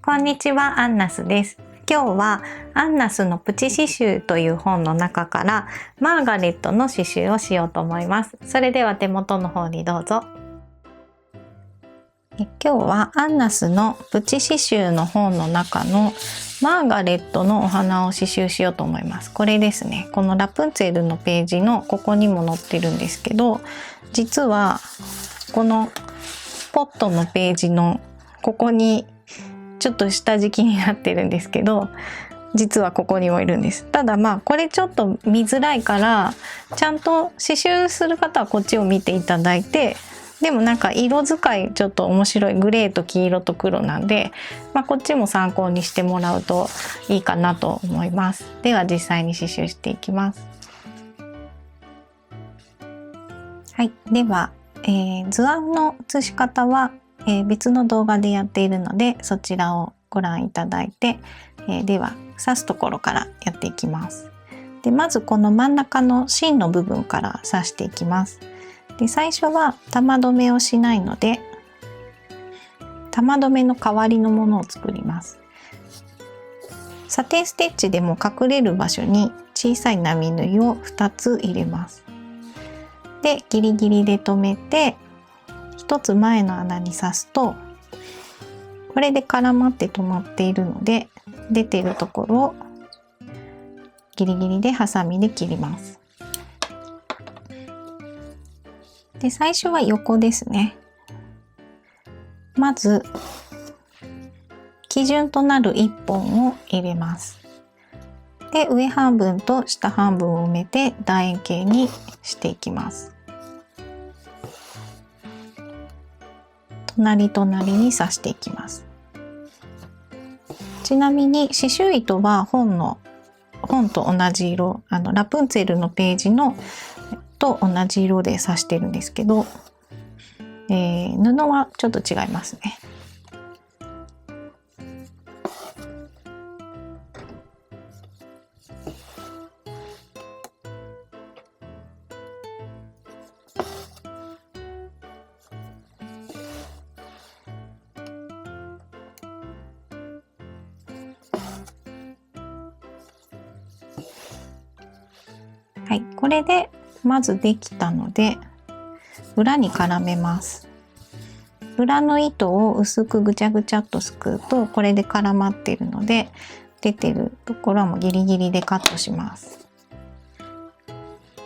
こんにちは、アンナスです。今日はアンナスのプチ刺繍という本の中からマーガレットの刺繍をしようと思います。それでは手元の方にどうぞ。今日はアンナスのプチ刺繍の本の中のマーガレットのお花を刺繍しようと思います。これですね。このラプンツェルのページのここにも載ってるんですけど、実はこのポットのページのここにちょっと下敷きになってるんですけど、実はここにもいるんです。ただこれちょっと見づらいから、ちゃんと刺繍する方はこっちを見ていただいて、でも色使いちょっと面白いグレーと黄色と黒なんで、こっちも参考にしてもらうといいかなと思います。では実際に刺繍していきます。はい、では、図案の写し方は、別の動画でやっているので、そちらをご覧いただいて、では刺すところからやっていきます。でまずこの真ん中の芯の部分から刺していきます。で最初は玉留めをしないので、玉留めの代わりのものを作ります。サテンステッチでも隠れる場所に小さい波縫いを2つ入れます。でギリギリで留めて、1つ前の穴に刺すと、これで絡まって止まっているので、出ているところをギリギリでハサミで切ります。で最初は横ですね。まず基準となる1本を入れます。で上半分と下半分を埋めて楕円形にしていきます。隣隣に刺していきます。ちなみに刺繍糸は本と同じ色、ラプンツェルのページのと同じ色で刺してるんですけど、布はちょっと違いますね。はい、これでまずできたので裏に絡めます。裏の糸を薄くぐちゃぐちゃっとすくうと、これで絡まっているので、出てるところはもうギリギリでカットします。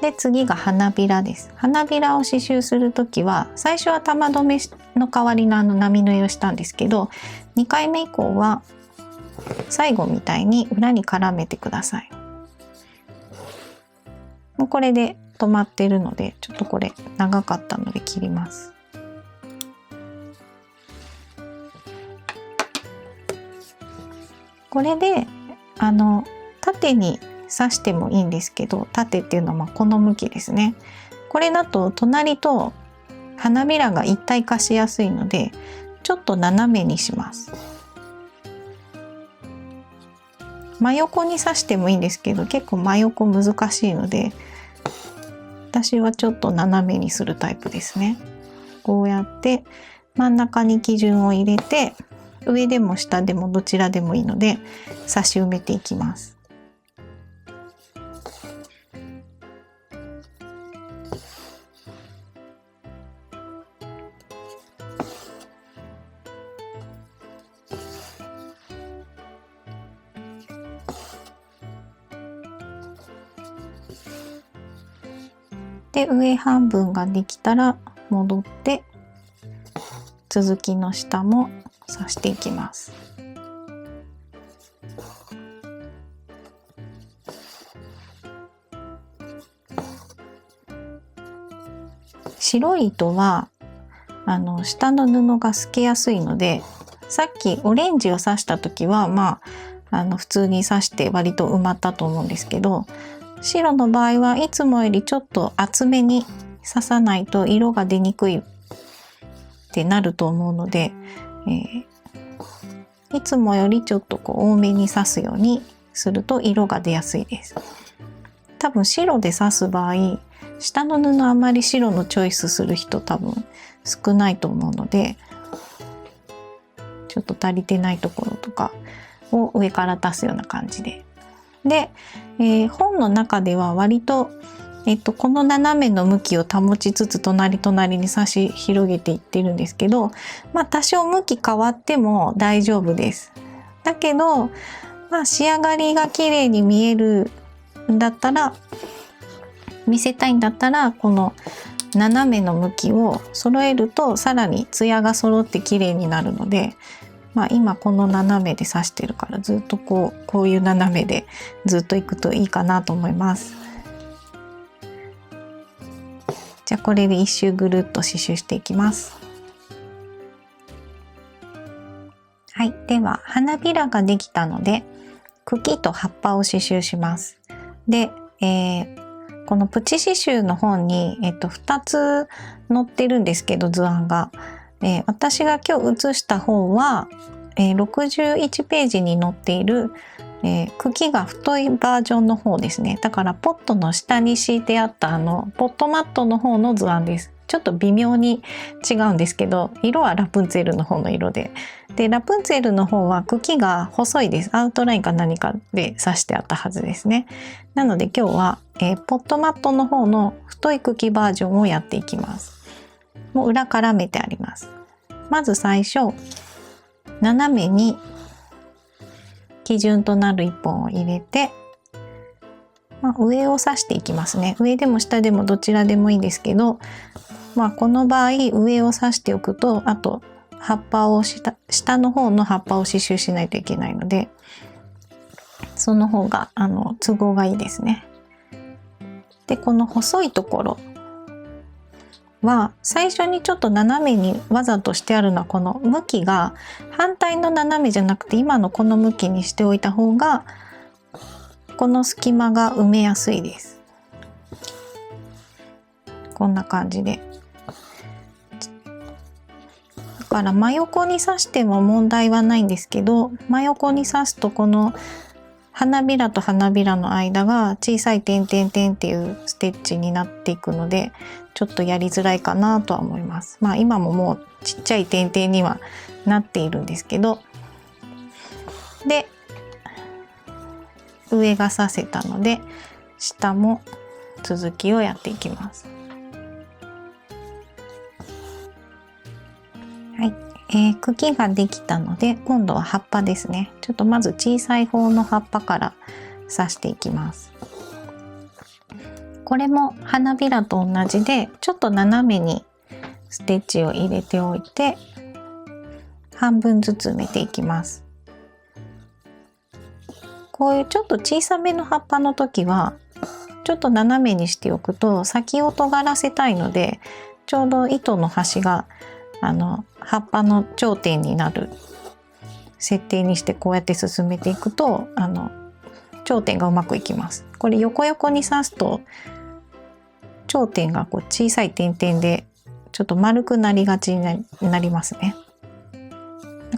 で次が花びらです。花びらを刺繍する時は、最初は玉留めの代わりの波縫いをしたんですけど、2回目以降は最後みたいに裏に絡めてください。もうこれで止まっているので、ちょっとこれ長かったので切ります。これで縦に刺してもいいんですけど、縦っていうのはこの向きですね。これだと隣と花びらが一体化しやすいので、ちょっと斜めにします。真横に刺してもいいんですけど、結構真横難しいので、私はちょっと斜めにするタイプですね。こうやって真ん中に基準を入れて、上でも下でもどちらでもいいので刺し埋めていきます。で上半分ができたら戻って続きの下も刺していきます。白い糸は下の布が透けやすいので、さっきオレンジを刺した時は普通に刺して割と埋まったと思うんですけど、白の場合はいつもよりちょっと厚めに刺さないと色が出にくいってなると思うので、いつもよりちょっと多めに刺すようにすると色が出やすいです。多分白で刺す場合、下の布あまり白のチョイスする人多分少ないと思うので、ちちょっと足りてないところとかを上から足すような感じで。で、本の中では割と、この斜めの向きを保ちつつ隣に差し広げていってるんですけど、多少向き変わっても大丈夫です。だけど、仕上がりが綺麗に見えるんだったら、見せたいんだったら、この斜めの向きを揃えるとさらにツヤが揃って綺麗になるので、今この斜めで刺してるからずっとこういう斜めでずっといくといいかなと思います。じゃあこれで一周ぐるっと刺繍していきます。はい、では花びらができたので茎と葉っぱを刺繍します。で、このプチ刺繍の本に、2つ載ってるんですけど図案が、私が今日写した方は、61ページに載っている、茎が太いバージョンの方ですね。だからポットの下に敷いてあったポットマットの方の図案です。ちょっと微妙に違うんですけど、色はラプンツェルの方の色で。で、ラプンツェルの方は茎が細いです。アウトラインか何かで刺してあったはずですね。なので今日は、ポットマットの方の太い茎バージョンをやっていきます。もう裏絡めてあります。まず最初、斜めに基準となる1本を入れて、上を刺していきますね。上でも下でもどちらでもいいんですけど、この場合上を刺しておくと、あと葉っぱを下の方の葉っぱを刺繍しないといけないので、その方が都合がいいですね。で、この細いところは最初にちょっと斜めにわざとしてあるのは、この向きが反対の斜めじゃなくて今のこの向きにしておいた方がこの隙間が埋めやすいです。こんな感じで。だから真横に刺しても問題はないんですけど、真横に刺すとこの花びらと花びらの間が小さい点々点っていうステッチになっていくので、ちょっとやりづらいかなとは思います。今ももうちっちゃい点々にはなっているんですけど、で上が刺せたので下も続きをやっていきます。はい、茎ができたので今度は葉っぱですね。ちょっとまず小さい方の葉っぱから刺していきます。これも花びらと同じでちょっと斜めにステッチを入れておいて半分ずつ埋めていきます。こういうちょっと小さめの葉っぱの時はちょっと斜めにしておくと先を尖らせたいので、ちょうど糸の端が葉っぱの頂点になる設定にしてこうやって進めていくと頂点がうまくいきます。これ横に刺すと頂点が小さい点々でちょっと丸くなりがちになりますね。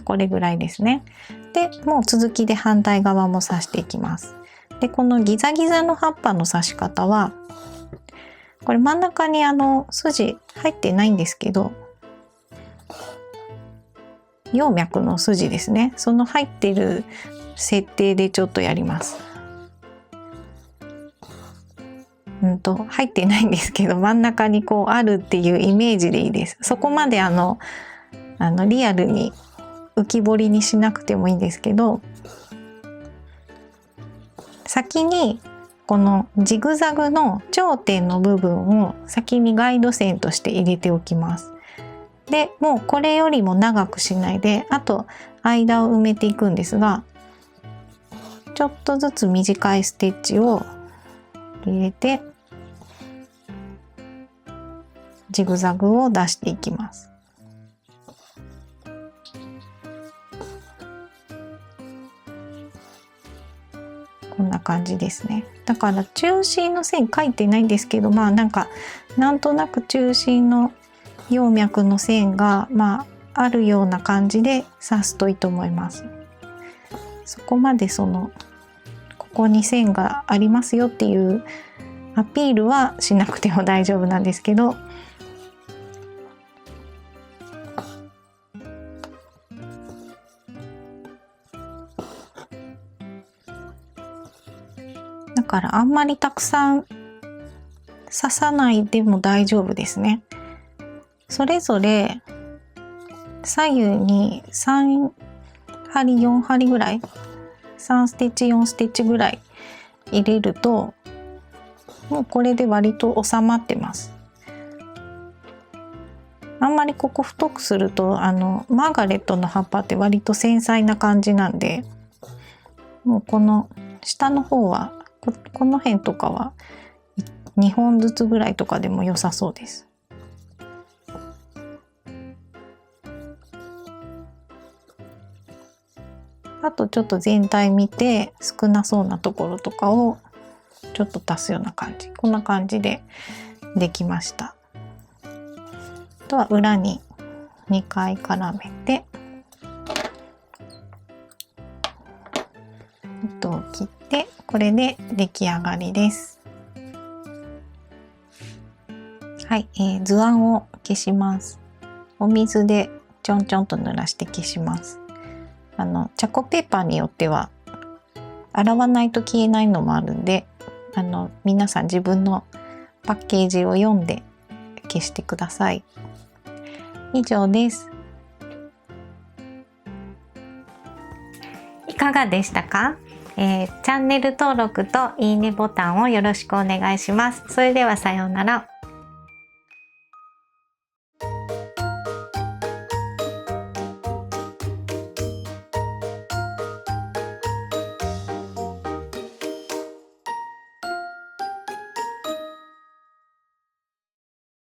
これぐらいですね。で、もう続きで反対側も刺していきます。で、このギザギザの葉っぱの刺し方は、これ真ん中に筋入ってないんですけど、葉脈の筋ですね。その入ってる設定でちょっとやります。入ってないんですけど、真ん中にあるっていうイメージでいいです。そこまでリアルに浮き彫りにしなくてもいいんですけど、先にこのジグザグの頂点の部分を先にガイド線として入れておきます。で、もうこれよりも長くしないで、あと間を埋めていくんですが、ちょっとずつ短いステッチを入れてジグザグを出していきます。こんな感じですね。だから中心の線書いてないんですけど、なんとなく中心の葉脈の線があるような感じで刺すといいと思います。そこまでここに線がありますよっていうアピールはしなくても大丈夫なんですけど、からあんまりたくさん刺さないでも大丈夫ですね。それぞれ左右に3針4針ぐらい、3ステッチ4ステッチぐらい入れると、もうこれで割と収まってます。あんまりここ太くするとマーガレットの葉っぱって割と繊細な感じなんで、もうこの下の方は この辺とかは2本ずつぐらいとかでも良さそうです。あとちょっと全体見て少なそうなところとかをちょっと足すような感じ、こんな感じでできました。あとは裏に2回絡めて糸を切って、これで出来上がりです。はい、図案を消します。お水でちょんちょんと濡らして消します。チャコペーパーによっては洗わないと消えないのもあるんで、皆さん自分のパッケージを読んで消してください。以上です。いかがでしたか？チャンネル登録といいねボタンをよろしくお願いします。それではさようなら。